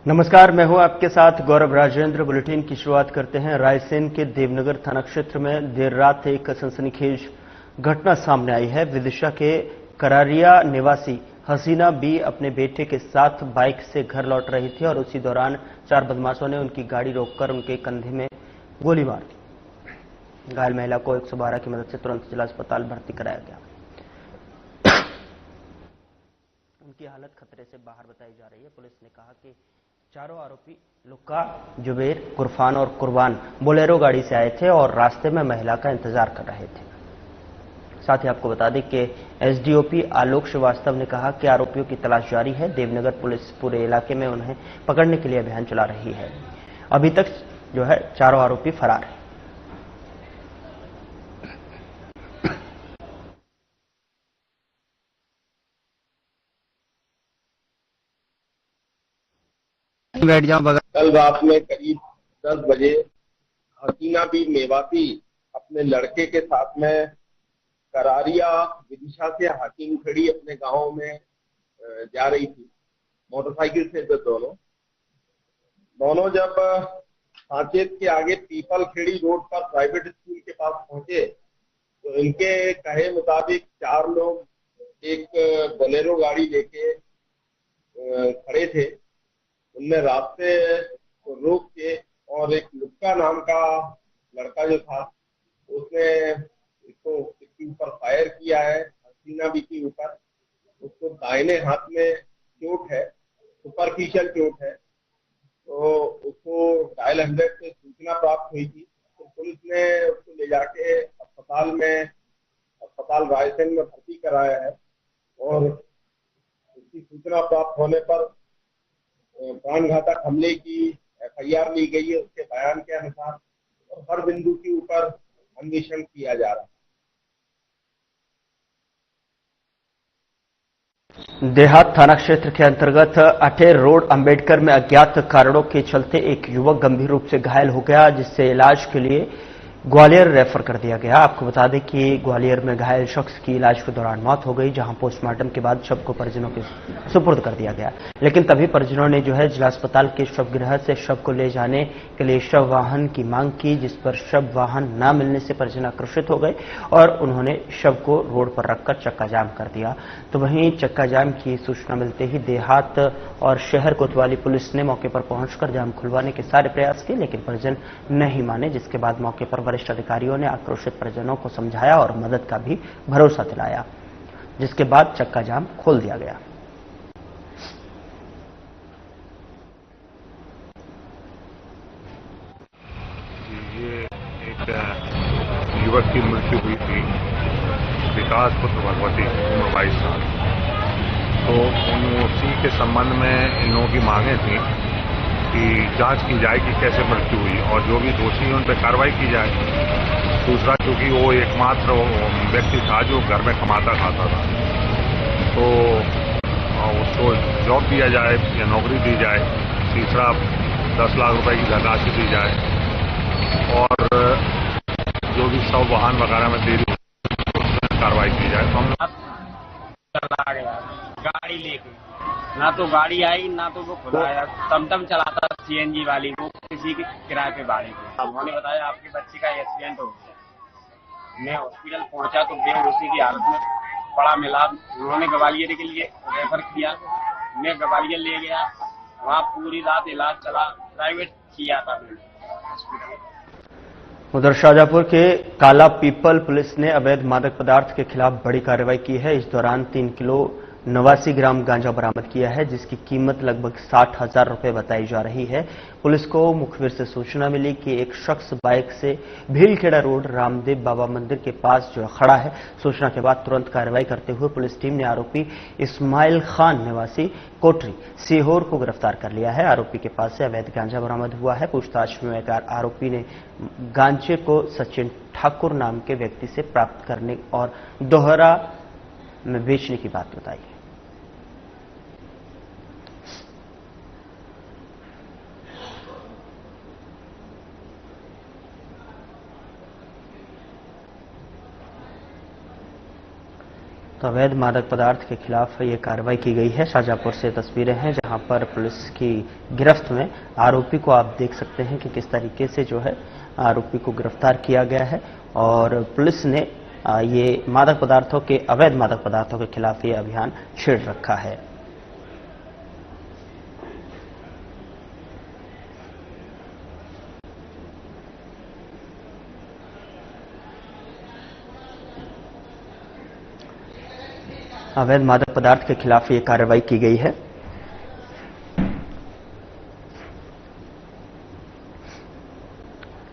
नमस्कार, मैं हूं आपके साथ गौरव राजेंद्र। बुलेटिन की शुरुआत करते हैं। रायसेन के देवनगर थाना क्षेत्र में देर रात एक सनसनीखेज घटना सामने आई है। विदिशा के करारिया निवासी हसीना बी अपने बेटे के साथ बाइक से घर लौट रही थी और उसी दौरान 4 बदमाशों ने उनकी गाड़ी रोककर उनके कंधे में गोली मार दी। घायल महिला को 112 की मदद से तुरंत जिला अस्पताल भर्ती कराया गया। उनकी हालत खतरे से बाहर बताई जा रही है। पुलिस ने कहा कि चारों आरोपी लुक्का, जुबेर, गुरफान और कुर्बान बोलेरो गाड़ी से आए थे और रास्ते में महिला का इंतजार कर रहे थे। साथ ही आपको बता दें कि एसडीओपी आलोक श्रीवास्तव ने कहा कि आरोपियों की तलाश जारी है। देवनगर पुलिस पूरे इलाके में उन्हें पकड़ने के लिए अभियान चला रही है। अभी तक जो है चारों आरोपी फरार हैं। बैठ जाओ बगल। कल रात में करीब 10 बजे हसीना बी मेवाती अपने लड़के के साथ में करारिया विदिशा से हाकिमखेड़ी अपने गांव में जा रही थी। मोटरसाइकिल से दोनों जब साचेत के आगे पीपल खेड़ी रोड पर प्राइवेट स्कूल के पास पहुंचे तो इनके कहे मुताबिक 4 लोग एक बोलेरो गाड़ी लेके खड़े थे। उनने रास्ते को रोक के और एक लुक्का नाम का लड़का जो था उसने इसके ऊपर फायर किया है। हसीना बी के ऊपर उसको दाहिने हाथ में चोट है, सुपरफिशियल चोट है। तो उसको डायल 100 से सूचना प्राप्त हुई थी तो पुलिस ने उसको ले जाके अस्पताल रायसेन में भर्ती कराया है और उसकी सूचना प्राप्त होने पर प्राणघातक हमले की एफआईआर ली गई है। उसके बयान के अनुसार और हर बिंदु के ऊपर अन्वेषण किया जा रहा है। देहात थाना क्षेत्र के अंतर्गत अटेर रोड अंबेडकर में अज्ञात कारणों के चलते एक युवक गंभीर रूप से घायल हो गया, जिससे इलाज के लिए ग्वालियर रेफर कर दिया गया। आपको बता दें कि ग्वालियर में घायल शख्स की इलाज के दौरान मौत हो गई, जहां पोस्टमार्टम के बाद शव को परिजनों के सुपुर्द कर दिया गया। लेकिन तभी परिजनों ने जो है जिला अस्पताल के शवगृह से शव को ले जाने के लिए शव वाहन की मांग की, जिस पर शव वाहन न मिलने से परिजन आक्रोशित हो गए और उन्होंने शव को रोड पर रखकर चक्का जाम कर दिया। तो वहीं चक्का जाम की सूचना मिलते ही देहात और शहर कोतवाली पुलिस ने मौके पर पहुंचकर जाम खुलवाने के सारे प्रयास किए, लेकिन परिजन नहीं माने, जिसके बाद मौके पर वरिष्ठ अधिकारियों ने आक्रोशित परिजनों को समझाया और मदद का भी भरोसा दिलाया, जिसके बाद चक्का जाम खोल दिया गया। ये एक युवक की मृत्यु हुई थी, विकास पुत्र भगवती, उम्र 22 साल। तो उसी के संबंध में इन लोगों की मांगे थी कि जांच की जाए कि कैसे मृत्यु हुई और जो भी दोषी हैं उन पर कार्रवाई की जाए। दूसरा, क्योंकि वो एकमात्र व्यक्ति था जो घर में कमाता खाता था, तो उसको जॉब दिया जाए या नौकरी दी जाए। तीसरा, 10 लाख रुपए की धनराशि दी जाए और जो भी शव वाहन वगैरह में देरी उसमें कार्रवाई की जाए। तो हम चला गया गाड़ी लेके, ना तो गाड़ी आई ना तो वो खुला आया। टमटम चलाता सीएनजी वाली, वो किसी के किराए पे गाड़ी थी। उन्होंने बताया आपके बच्चे का एक्सीडेंट हो गया। मैं हॉस्पिटल पहुंचा तो बेहोशी की हालत में पड़ा मिला। उन्होंने ग्वालियर के लिए रेफर किया, मैं ग्वालियर ले गया। वहाँ पूरी रात इलाज चला, प्राइवेट किया था मैंने हॉस्पिटल। उधर शाहजहांपुर के काला पीपल पुलिस ने अवैध मादक पदार्थ के खिलाफ बड़ी कार्रवाई की है। इस दौरान 3 किलो 89 ग्राम गांजा बरामद किया है, जिसकी कीमत लगभग 60,000 रुपए बताई जा रही है। पुलिस को मुखबिर से सूचना मिली कि एक शख्स बाइक से भीलखेड़ा रोड रामदेव बाबा मंदिर के पास जो खड़ा है। सूचना के बाद तुरंत कार्रवाई करते हुए पुलिस टीम ने आरोपी इस्माइल खान निवासी कोटरी सीहोर को गिरफ्तार कर लिया है। आरोपी के पास से अवैध गांजा बरामद हुआ है। पूछताछ में आरोपी ने गांजे को सचिन ठाकुर नाम के व्यक्ति से प्राप्त करने और दोहरा में बेचने की बात बताई है। तो अवैध मादक पदार्थ के खिलाफ ये कार्रवाई की गई है। शाहजहांपुर से तस्वीरें हैं जहां पर पुलिस की गिरफ्त में आरोपी को आप देख सकते हैं कि किस तरीके से जो है आरोपी को गिरफ्तार किया गया है और पुलिस ने ये अवैध मादक पदार्थों के खिलाफ ये अभियान छेड़ रखा है। अवैध मादक पदार्थ के खिलाफ ये कार्रवाई की गई है।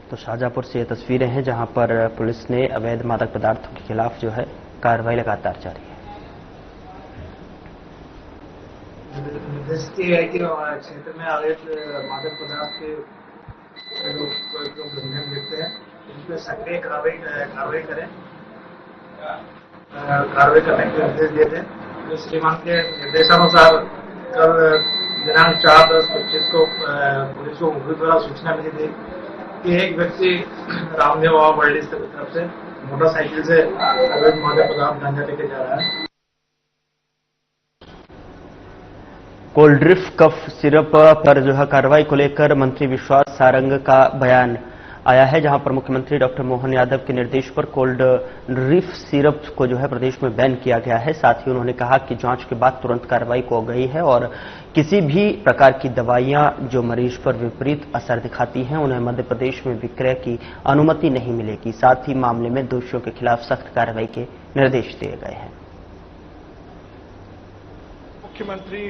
तो शाहजहांपुर से ये तस्वीरें हैं जहां पर पुलिस ने अवैध मादक पदार्थों के खिलाफ जो है कार्रवाई लगातार जारी है। निर्देश है कि क्षेत्र में अवैध मादक पदार्थ के जो गंभीर देखते हैं उन पर सक्रिय कार्रवाई करें, कार्रवाई करने के निर्देश दिए थे। तो श्रीमान के निर्देशानुसार कल दिनांक 4/10/25 को पुलिस को मुखबिर द्वारा सूचना मिली थी कि एक व्यक्ति रामदेव बाबा वर्ल्ड की तरफ से मोटरसाइकिल से अवैध मादक पदार्थ गांजा लेके जा रहा है। कोल्ड ड्रिफ्ट कफ सिरप पर जो है कार्रवाई को लेकर मंत्री विश्वास सारंग का बयान आया है, जहां पर मुख्यमंत्री डॉक्टर मोहन यादव के निर्देश पर कोल्ड ड्रिफ्ट सिरप को जो है प्रदेश में बैन किया गया है। साथ ही उन्होंने कहा कि जांच के बाद तुरंत कार्रवाई हो गई है और किसी भी प्रकार की दवाइयां जो मरीज पर विपरीत असर दिखाती हैं उन्हें मध्य प्रदेश में विक्रय की अनुमति नहीं मिलेगी। साथ ही मामले में दोषियों के खिलाफ सख्त कार्रवाई के निर्देश दिए गए हैं। मुख्यमंत्री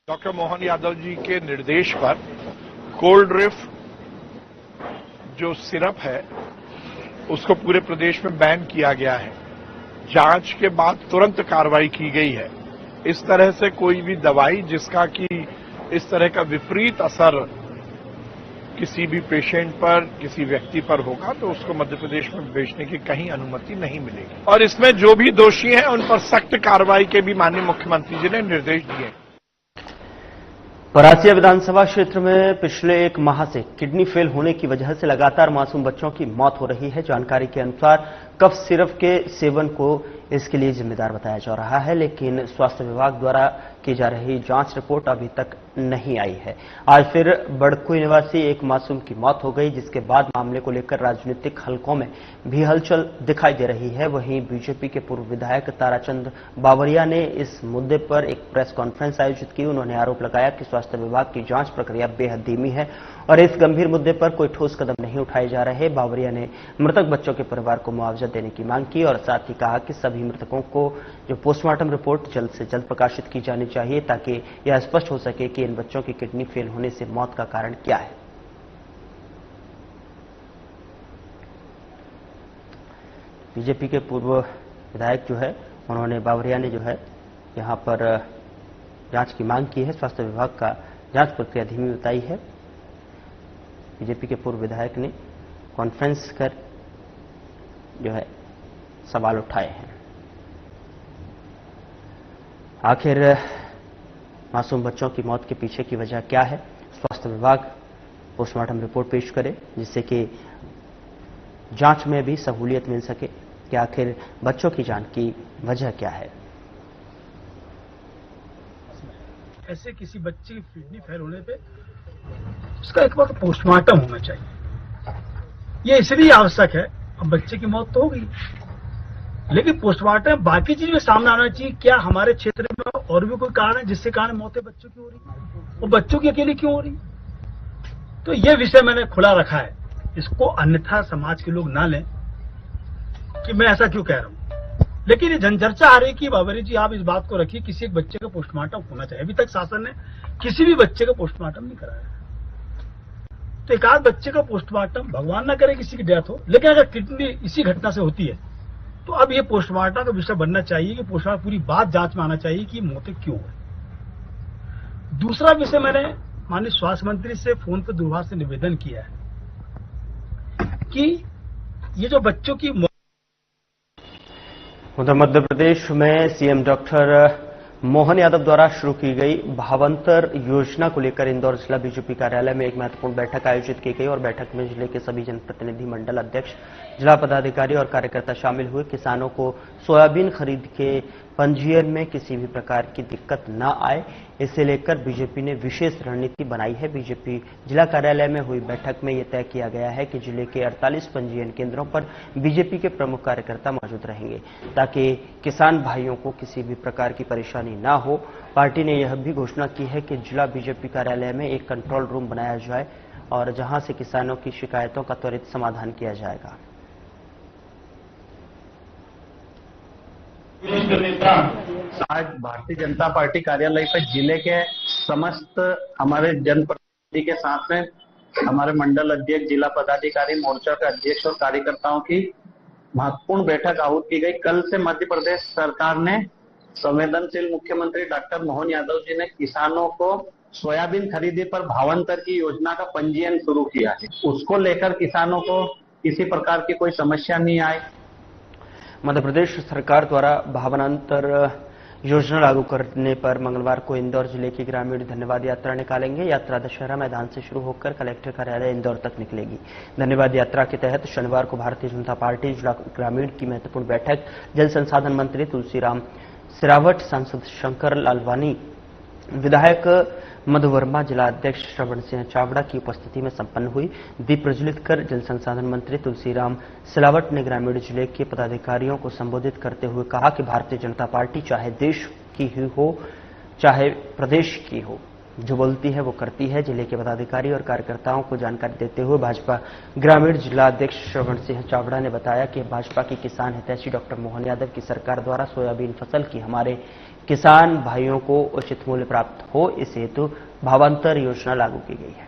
डॉक्टर मोहन यादव जी के निर्देश पर कोल्ड ड्रिफ्ट जो सिरप है उसको पूरे प्रदेश में बैन किया गया है। जांच के बाद तुरंत कार्रवाई की गई है। इस तरह से कोई भी दवाई जिसका कि इस तरह का विपरीत असर किसी भी पेशेंट पर, किसी व्यक्ति पर होगा तो उसको मध्य प्रदेश में बेचने की कहीं अनुमति नहीं मिलेगी और इसमें जो भी दोषी हैं उन पर सख्त कार्रवाई के भी माननीय मुख्यमंत्री जी ने निर्देश दिए। परासिया विधानसभा क्षेत्र में पिछले 1 माह से किडनी फेल होने की वजह से लगातार मासूम बच्चों की मौत हो रही है। जानकारी के अनुसार कफ सिरप के सेवन को इसके लिए जिम्मेदार बताया जा रहा है, लेकिन स्वास्थ्य विभाग द्वारा की जा रही जांच रिपोर्ट अभी तक नहीं आई है। आज फिर बड़कुई निवासी एक मासूम की मौत हो गई, जिसके बाद मामले को लेकर राजनीतिक हलकों में भी हलचल दिखाई दे रही है। वहीं बीजेपी के पूर्व विधायक ताराचंद बावरिया ने इस मुद्दे पर एक प्रेस कॉन्फ्रेंस आयोजित की। उन्होंने आरोप लगाया कि स्वास्थ्य विभाग की जांच प्रक्रिया बेहद धीमी है और इस गंभीर मुद्दे पर कोई ठोस कदम नहीं उठाए जा रहे। बावरिया ने मृतक बच्चों के परिवार को मुआवजा देने की मांग की और साथ ही कहा कि सभी मृतकों को जो पोस्टमार्टम रिपोर्ट जल्द से जल्द प्रकाशित की जानी चाहिए ताकि यह स्पष्ट हो सके कि इन बच्चों की किडनी फेल होने से मौत का कारण क्या है। बीजेपी के पूर्व विधायक जो है उन्होंने बावरिया ने जो है यहां पर जांच की मांग की है। स्वास्थ्य विभाग का जांच प्रक्रिया धीमी बताई है। बीजेपी के पूर्व विधायक ने कॉन्फ्रेंस कर जो है सवाल उठाए हैं। आखिर मासूम बच्चों की मौत के पीछे की वजह क्या है? स्वास्थ्य विभाग पोस्टमार्टम रिपोर्ट पेश करे जिससे कि जांच में भी सहूलियत मिल सके कि आखिर बच्चों की जान की वजह क्या है। ऐसे किसी बच्चे की किडनी फेल होने पे उसका एक बार पोस्टमार्टम होना चाहिए। ये इसलिए आवश्यक है। अब बच्चे की मौत तो हो गई, लेकिन पोस्टमार्टम बाकी चीज में सामने आना चाहिए। क्या हमारे क्षेत्र में और भी कोई कारण है जिससे कारण मौतें बच्चों की हो रही, वो बच्चों की अकेले क्यों हो रही? तो ये विषय मैंने खुला रखा है। इसको अन्यथा समाज के लोग ना लें कि मैं ऐसा क्यों कह रहा हूं। लेकिन ये जनचर्चा आ रही कि बाबरी जी आप इस बात को रखिए किसी एक बच्चे का पोस्टमार्टम होना चाहिए। अभी तक शासन ने किसी भी बच्चे का पोस्टमार्टम नहीं कराया। तो एक आध बच्चे का पोस्टमार्टम, भगवान ना करे किसी की डेथ हो, लेकिन अगर किडनी इसी घटना से होती है तो अब ये पोस्टमार्टम का विषय बनना चाहिए कि पोस्टमार्टम पूरी बात जांच में आना चाहिए कि मौतें क्यों हुई। दूसरा विषय मैंने माननीय स्वास्थ्य मंत्री से फोन पर दूरभाष से निवेदन किया है कि ये जो बच्चों की उधर मध्य प्रदेश में सीएम डॉक्टर मोहन यादव द्वारा शुरू की गई भावांतर योजना को लेकर इंदौर जिला बीजेपी कार्यालय में एक महत्वपूर्ण बैठक आयोजित की गई और बैठक में जिले के सभी जनप्रतिनिधि मंडल अध्यक्ष, जिला पदाधिकारी और कार्यकर्ता शामिल हुए। किसानों को सोयाबीन खरीद के पंजीयन में किसी भी प्रकार की दिक्कत न आए, इसे लेकर बीजेपी ने विशेष रणनीति बनाई है। बीजेपी जिला कार्यालय में हुई बैठक में यह तय किया गया है कि जिले के 48 पंजीयन केंद्रों पर बीजेपी के प्रमुख कार्यकर्ता मौजूद रहेंगे ताकि किसान भाइयों को किसी भी प्रकार की परेशानी न हो। पार्टी ने यह भी घोषणा की है कि जिला बीजेपी कार्यालय में एक कंट्रोल रूम बनाया जाए और जहां से किसानों की शिकायतों का त्वरित समाधान किया जाएगा। आज भारतीय जनता पार्टी कार्यालय पर जिले के समस्त हमारे जनप्रतिनिधि के साथ में हमारे मंडल अध्यक्ष, जिला पदाधिकारी, मोर्चा के अध्यक्ष और कार्यकर्ताओं की महत्वपूर्ण बैठक आहूत की गई। कल से मध्य प्रदेश सरकार ने संवेदनशील मुख्यमंत्री डॉक्टर मोहन यादव जी ने किसानों को सोयाबीन खरीदी पर भावांतर की योजना का पंजीयन शुरू किया है। उसको लेकर किसानों को किसी प्रकार की कोई समस्या नहीं आए। मध्य प्रदेश सरकार द्वारा भावांतर योजना लागू करने पर मंगलवार को इंदौर जिले की ग्रामीण धन्यवाद यात्रा निकालेंगे। यात्रा दशहरा मैदान से शुरू होकर कलेक्टर कार्यालय इंदौर तक निकलेगी। धन्यवाद यात्रा के तहत शनिवार को भारतीय जनता पार्टी जिला ग्रामीण की महत्वपूर्ण बैठक जल संसाधन मंत्री तुलसीराम सिरावट, सांसद शंकर लालवानी, विधायक मधु वर्मा, जिला अध्यक्ष श्रवण सिंह चावड़ा की उपस्थिति में संपन्न हुई। दीप प्रज्वलित कर जल संसाधन मंत्री तुलसीराम सिलावट ने ग्रामीण जिले के पदाधिकारियों को संबोधित करते हुए कहा कि भारतीय जनता पार्टी चाहे देश की ही हो चाहे प्रदेश की हो, जो बोलती है वो करती है। जिले के पदाधिकारी और कार्यकर्ताओं को जानकारी देते हुए भाजपा ग्रामीण जिला अध्यक्ष श्रवण सिंह चावड़ा ने बताया कि भाजपा की किसान हितैषी डॉक्टर मोहन यादव की सरकार द्वारा सोयाबीन फसल की हमारे किसान भाइयों को उचित मूल्य प्राप्त हो, इस हेतु भावांतर योजना लागू की गई है।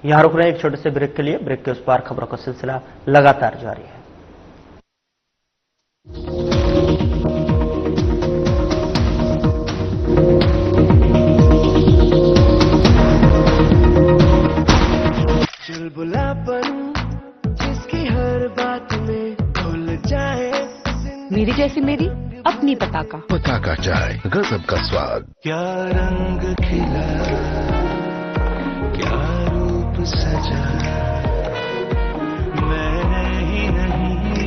यहां रुक रहे हैं एक छोटे से ब्रेक के लिए। ब्रेक के उस पार खबरों का सिलसिला लगातार जारी है। चुलबुलापन जिसकी हर बात में भूल जाए, मेरी जैसी मेरी अपनी पताका चाय, गजब का स्वाद। क्या रंग खिला, क्या रूप सजा, मैंने ही नहीं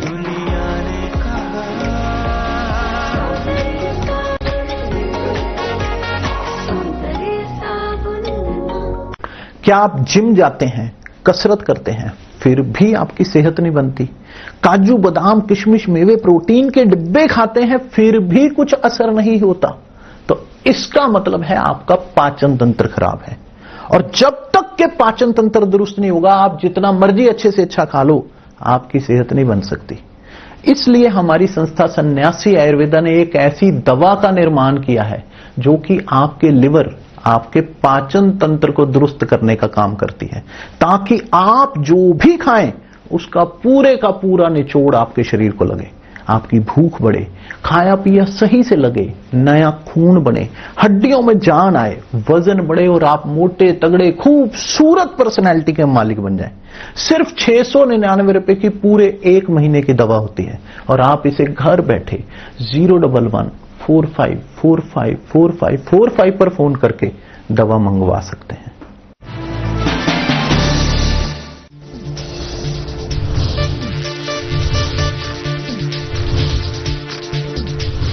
दुनिया ने कहा। क्या आप जिम जाते हैं, कसरत करते हैं, फिर भी आपकी सेहत नहीं बनती? काजू, बादाम, किशमिश, मेवे, प्रोटीन के डिब्बे खाते हैं, फिर भी कुछ असर नहीं होता? तो इसका मतलब है आपका पाचन तंत्र खराब है। और जब तक के पाचन तंत्र दुरुस्त नहीं होगा, आप जितना मर्जी अच्छे से अच्छा खा लो, आपकी सेहत नहीं बन सकती। इसलिए हमारी संस्था सन्यासी आयुर्वेदा ने एक ऐसी दवा का निर्माण किया है जो कि आपके लिवर, आपके पाचन तंत्र को दुरुस्त करने का काम करती है, ताकि आप जो भी खाएं उसका पूरे का पूरा निचोड़ आपके शरीर को लगे, आपकी भूख बढ़े, खाया पिया सही से लगे, नया खून बने, हड्डियों में जान आए, वजन बढ़े और आप मोटे तगड़े खूबसूरत पर्सनैलिटी के मालिक बन जाएं। सिर्फ 699 रुपए की पूरे 1 महीने की दवा होती है और आप इसे घर बैठे 011-45454545 पर फोन करके दवा मंगवा सकते हैं।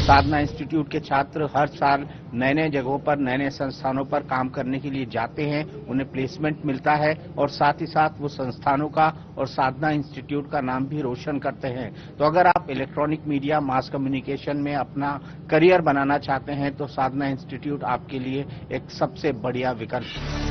साधना इंस्टीट्यूट के छात्र हर साल नए नए जगहों पर, नए नए संस्थानों पर काम करने के लिए जाते हैं, उन्हें प्लेसमेंट मिलता है और साथ ही साथ वो संस्थानों का और साधना इंस्टीट्यूट का नाम भी रोशन करते हैं। तो अगर आप इलेक्ट्रॉनिक मीडिया, मास कम्युनिकेशन में अपना करियर बनाना चाहते हैं तो साधना इंस्टीट्यूट आपके लिए एक सबसे बढ़िया विकल्प है।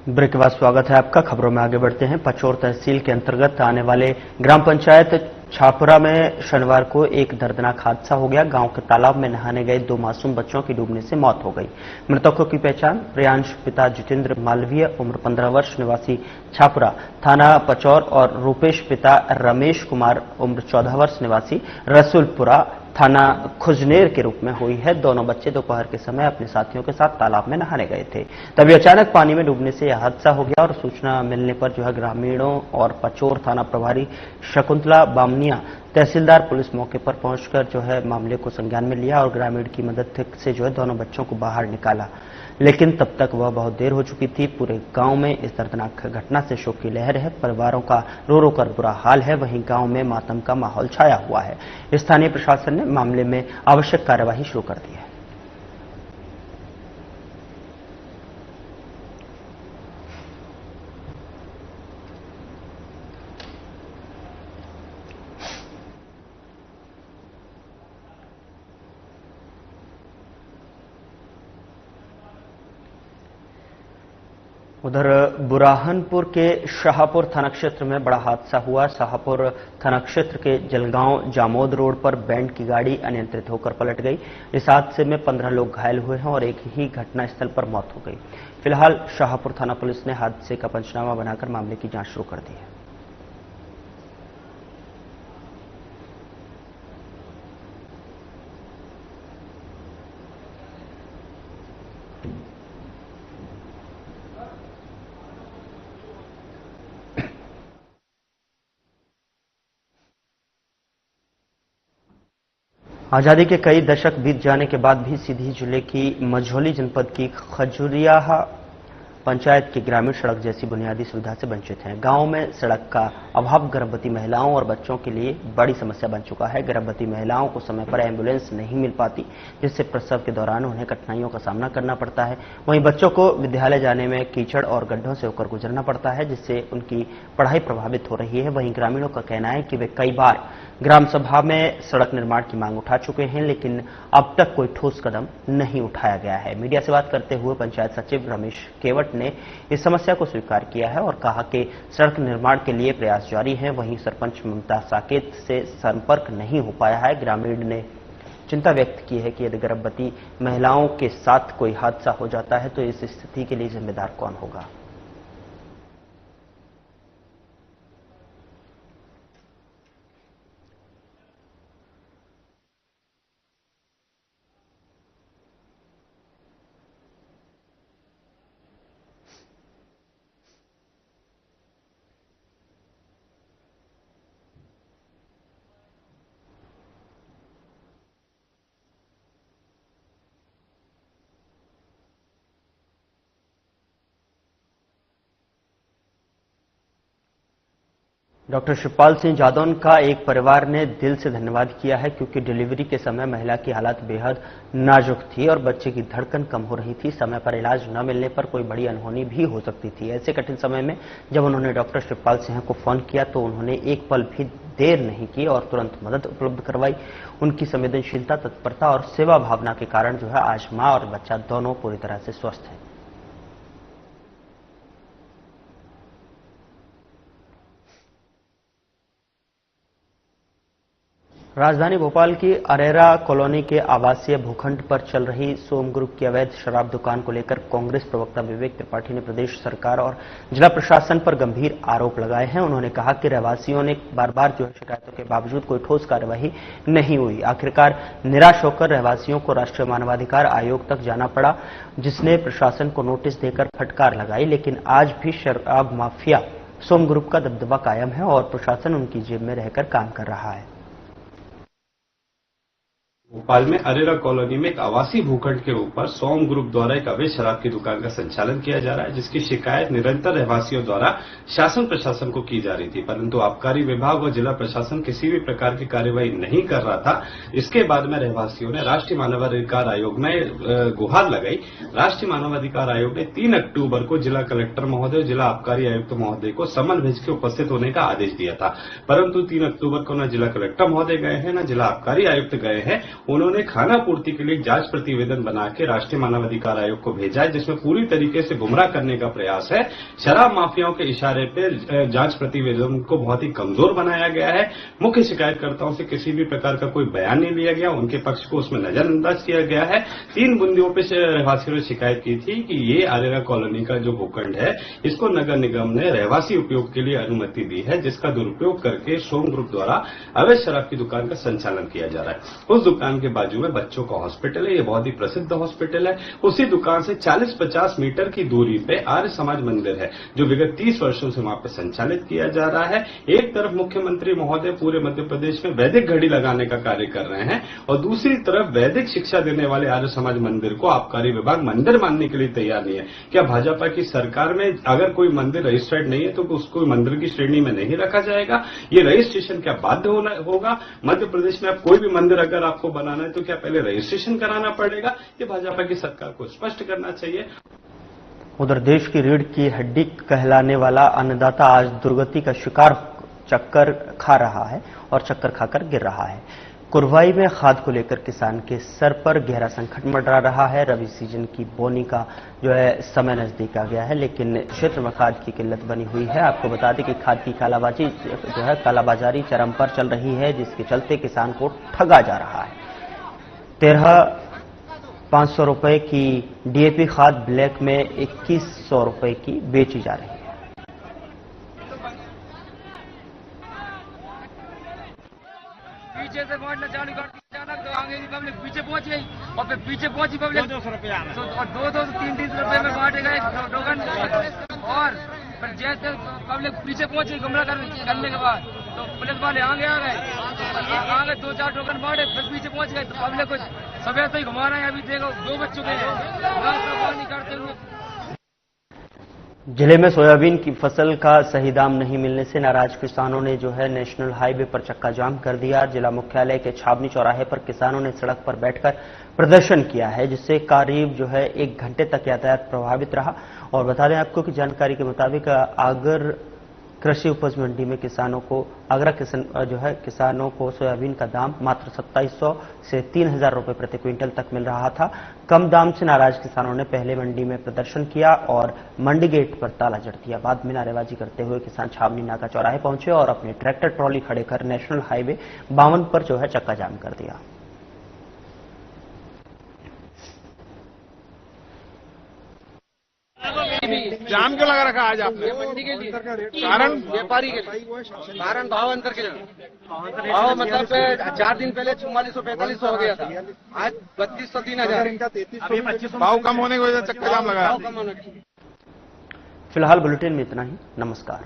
ब्रेक के बाद स्वागत है आपका। खबरों में आगे बढ़ते हैं। पचौर तहसील के अंतर्गत आने वाले ग्राम पंचायत छापरा में शनिवार को एक दर्दनाक हादसा हो गया। गांव के तालाब में नहाने गए 2 मासूम बच्चों की डूबने से मौत हो गई। मृतकों की पहचान प्रियांश पिता जितेंद्र मालवीय उम्र 15 वर्ष निवासी छापरा थाना पचौर और रूपेश पिता रमेश कुमार उम्र 14 वर्ष निवासी रसूलपुरा थाना खुजनेर के रूप में हुई है। दोनों बच्चे दोपहर के समय अपने साथियों के साथ तालाब में नहाने गए थे, तभी अचानक पानी में डूबने से यह हादसा हो गया और सूचना मिलने पर जो है ग्रामीणों और पचौर थाना प्रभारी शकुंतला बामनिया तहसीलदार पुलिस मौके पर पहुंचकर जो है मामले को संज्ञान में लिया और ग्रामीण की मदद से जो है दोनों बच्चों को बाहर निकाला, लेकिन तब तक वह बहुत देर हो चुकी थी। पूरे गांव में इस दर्दनाक घटना से शोक की लहर है। परिवारों का रो रो कर बुरा हाल है। वहीं गांव में मातम का माहौल छाया हुआ है। स्थानीय प्रशासन ने मामले में आवश्यक कार्यवाही शुरू कर दी है। उधर बुरहानपुर के शाहपुर थाना क्षेत्र में बड़ा हादसा हुआ। शाहपुर थाना क्षेत्र के जलगांव जामोद रोड पर बैंड की गाड़ी अनियंत्रित होकर पलट गई। इस हादसे में 15 लोग घायल हुए हैं और एक ही घटनास्थल पर मौत हो गई। फिलहाल शाहपुर थाना पुलिस ने हादसे का पंचनामा बनाकर मामले की जांच शुरू कर दी है। आजादी के कई दशक बीत जाने के बाद भी सीधी जिले की मझौली जनपद की खजुरिया पंचायत की ग्रामीण सड़क जैसी बुनियादी सुविधा से वंचित हैं। गांव में सड़क का अभाव गर्भवती महिलाओं और बच्चों के लिए बड़ी समस्या बन चुका है। गर्भवती महिलाओं को समय पर एम्बुलेंस नहीं मिल पाती, जिससे प्रसव के दौरान उन्हें कठिनाइयों का सामना करना पड़ता है। वहीं बच्चों को विद्यालय जाने में कीचड़ और गड्ढों से होकर गुजरना पड़ता है, जिससे उनकी पढ़ाई प्रभावित हो रही है। वहीं ग्रामीणों का कहना है कि वे कई बार ग्राम सभा में सड़क निर्माण की मांग उठा चुके हैं, लेकिन अब तक कोई ठोस कदम नहीं उठाया गया है। मीडिया से बात करते हुए पंचायत सचिव रमेश केवट ने इस समस्या को स्वीकार किया है और कहा कि सड़क निर्माण के लिए प्रयास जारी है। वहीं सरपंच ममता साकेत से संपर्क नहीं हो पाया है। ग्रामीण ने चिंता व्यक्त की है कि यदि गर्भवती महिलाओं के साथ कोई हादसा हो जाता है तो इस स्थिति के लिए जिम्मेदार कौन होगा। डॉक्टर शिवपाल सिंह जादौन का एक परिवार ने दिल से धन्यवाद किया है, क्योंकि डिलीवरी के समय महिला की हालत बेहद नाजुक थी और बच्चे की धड़कन कम हो रही थी। समय पर इलाज न मिलने पर कोई बड़ी अनहोनी भी हो सकती थी। ऐसे कठिन समय में जब उन्होंने डॉक्टर शिवपाल सिंह को फोन किया तो उन्होंने एक पल भी देर नहीं की और तुरंत मदद उपलब्ध करवाई। उनकी संवेदनशीलता, तत्परता और सेवा भावना के कारण जो है आज मां और बच्चा दोनों पूरी तरह से स्वस्थ हैं। राजधानी भोपाल की अरेरा कॉलोनी के आवासीय भूखंड पर चल रही सोम ग्रुप की अवैध शराब दुकान को लेकर कांग्रेस प्रवक्ता विवेक त्रिपाठी ने प्रदेश सरकार और जिला प्रशासन पर गंभीर आरोप लगाए हैं। उन्होंने कहा कि रहवासियों ने बार-बार जो है शिकायतों के बावजूद कोई ठोस कार्यवाही नहीं हुई। आखिरकार निराश होकर रहवासियों को राष्ट्रीय मानवाधिकार आयोग तक जाना पड़ा, जिसने प्रशासन को नोटिस देकर फटकार लगाई, लेकिन आज भी शराब माफिया सोम ग्रुप का दबदबा कायम है और प्रशासन उनकी जेब में रहकर काम कर रहा है। भोपाल में अरेरा कॉलोनी में एक आवासीय भूखंड के ऊपर सोम ग्रुप द्वारा एक अवैध शराब की दुकान का संचालन किया जा रहा है, जिसकी शिकायत निरंतर रहवासियों द्वारा शासन प्रशासन को की जा रही थी, परंतु आबकारी विभाग व जिला प्रशासन किसी भी प्रकार की कार्यवाही नहीं कर रहा था। इसके बाद में रहवासियों ने राष्ट्रीय मानवाधिकार आयोग में गुहार लगाई। राष्ट्रीय मानवाधिकार आयोग ने 3 अक्टूबर को जिला कलेक्टर महोदय, जिला आबकारी आयुक्त महोदय को समन भेज के उपस्थित होने का आदेश दिया था, परंतु 3 अक्टूबर को न जिला कलेक्टर महोदय गए हैं, न जिला आबकारी आयुक्त गए हैं उन्होंने खाना पूर्ति के लिए जांच प्रतिवेदन बना के राष्ट्रीय मानवाधिकार आयोग को भेजा है, जिसमें पूरी तरीके से गुमराह करने का प्रयास है। शराब माफियाओं के इशारे पे जांच प्रतिवेदन को बहुत ही कमजोर बनाया गया है। मुख्य शिकायतकर्ताओं से किसी भी प्रकार का कोई बयान नहीं लिया गया, उनके पक्ष को उसमें नजरअंदाज किया गया है। 3 बूंदियों पे रहवासियों ने शिकायत की थी कि ये आरेरा कॉलोनी का जो भूखंड है, इसको नगर निगम ने रहवासी उपयोग के लिए अनुमति दी है, जिसका दुरुपयोग करके सोम ग्रुप द्वारा अवैध शराब की दुकान का संचालन किया जा रहा है। उस दुकान के बाजू में बच्चों का हॉस्पिटल है, ये बहुत ही प्रसिद्ध हॉस्पिटल है। उसी दुकान से 40-50 मीटर की दूरी पे आर्य समाज मंदिर है, जो विगत 30 वर्षों से वहां पर संचालित किया जा रहा है। एक तरफ मुख्यमंत्री महोदय पूरे मध्य प्रदेश में वैदिक घड़ी लगाने का कार्य कर रहे हैं और दूसरी तरफ वैदिक शिक्षा देने वाले आर्य समाज मंदिर को आबकारी विभाग मंदिर मानने के लिए तैयार नहीं है। क्या भाजपा की सरकार में अगर कोई मंदिर रजिस्टर्ड नहीं है तो उसको मंदिर की श्रेणी में नहीं रखा जाएगा? ये रजिस्ट्रेशन क्या बाध्य होगा? मध्य प्रदेश में आप कोई भी मंदिर अगर आपको बनाना है तो क्या पहले रजिस्ट्रेशन कराना पड़ेगा? ये भाजपा की सरकार को स्पष्ट करना चाहिए। उधर देश की रीढ़ की हड्डी कहलाने वाला अन्नदाता आज दुर्गति का शिकार चक्कर खा रहा है और चक्कर खाकर गिर रहा है। कुरवाई में खाद को लेकर किसान के सर पर गहरा संकट मंडरा रहा है। रबी सीजन की बोनी का जो है समय नजदीक आ गया है, लेकिन क्षेत्र में खाद की किल्लत बनी हुई है। आपको बता दें कि खाद की कालाबाजारी चरम पर चल रही है, जिसके चलते किसान को ठगा जा रहा है। 13,500 रुपए की डीएपी खाद ब्लैक में 2100 रुपए की बेची जा रही है। पीछे से बांटना चालू कर दिया अचानक, तो आगे की पब्लिक पीछे पहुंच गई और फिर पीछे पहुंची पब्लिक 200 रुपये और 200-300 रुपये में बांटे गए टोकन। और फिर जैसे पब्लिक पीछे पहुंची गुमराह करने के बाद तो पुलिस वाले आगे आ गए, 2-4 टोकन बांटे, फिर पीछे पहुंच गए। तो पब्लिक को सुबह से ही घुमा रहे हैं। अभी देखो 2 बज चुके हैं पानी करते हुए। जिले में सोयाबीन की फसल का सही दाम नहीं मिलने से नाराज किसानों ने जो है नेशनल हाईवे पर चक्का जाम कर दिया। जिला मुख्यालय के छावनी चौराहे पर किसानों ने सड़क पर बैठकर प्रदर्शन किया है, जिससे करीब जो है 1 घंटे तक यातायात प्रभावित रहा। और बता दें आपको कि जानकारी के मुताबिक आगर कृषि उपज मंडी में किसानों को सोयाबीन का दाम मात्र 2700 से 3000 रुपए प्रति क्विंटल तक मिल रहा था। कम दाम से नाराज किसानों ने पहले मंडी में प्रदर्शन किया और मंडी गेट पर ताला जड़ दिया। बाद में नारेबाजी करते हुए किसान छावनी नाका चौराहे पहुंचे और अपने ट्रैक्टर ट्रॉली खड़े कर नेशनल हाईवे 52 पर जो है चक्का जाम कर दिया। जाम क्यों लगा रखा आज आपने? मंडी के लिए कारण व्यापारी के लिए कारण भाव अंतर के लिए। भाव मतलब 4 दिन पहले 4400-4500 हो गया था, आज 3200-3000। भाव कम होने की वजह से चक्का जाम लगा। फिलहाल बुलेटिन में इतना ही। नमस्कार।